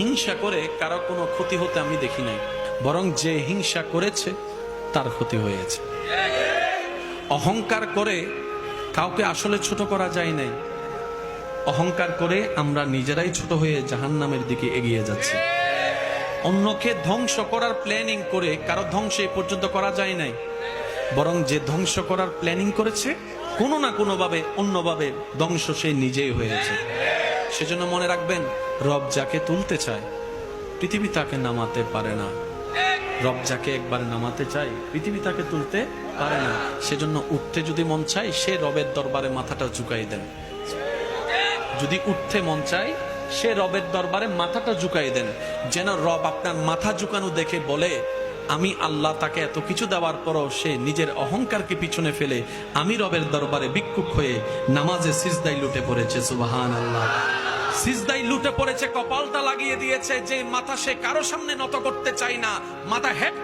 হিংসা করে কারো কোনো ক্ষতি হতে আমি দেখি নাই, বরং যে হিংসা করেছে তার ক্ষতি হয়েছে। অহংকার করে কাউকে আসলে ছোট করা যায় নাই, অহংকার করে আমরা নিজেরাই ছোট হয়ে জাহান্নামের দিকে এগিয়ে যাচ্ছি। অন্যকে ধ্বংস করার প্ল্যানিং করে কারো ধ্বংস এ পর্যন্ত করা যায় নাই, বরং যে ধ্বংস করার প্ল্যানিং করেছে কোনো না কোনো ভাবে অন্যভাবে ধ্বংস সে নিজেই হয়েছে। সেজন্য মনে রাখবেন, রব যাকে তুলতে চায় পৃথিবী তাকে নামাতে পারে না। রব যাকে একবার নামাতে চায় পৃথিবী তাকে তুলতে পারে না। সেজন্য উঠতে যদি মন চায় সে রবের দরবারে মাথাটা ঝুঁকাই দেন। যদি উঠতে মন চায় সে রবের দরবারে মাথাটা ঝুঁকাই দেন, যেন রব আপনার মাথা ঝুঁকানো দেখে বলে, আমি আল্লাহ তাকে এত কিছু দেওয়ার পরও সে নিজের অহংকারকে পিছনে ফেলে আমি রবের দরবারে ভিক্ষুক হয়ে নামাজে সিজদায় লুটে পড়েছে। সুবহানাল্লাহ। সিজদায় লুটে পড়েছে, কপালটা লাগিয়ে দিয়েছে, যে মাথা সে কারো সামনে নত করতে চায় না, মাথা হেড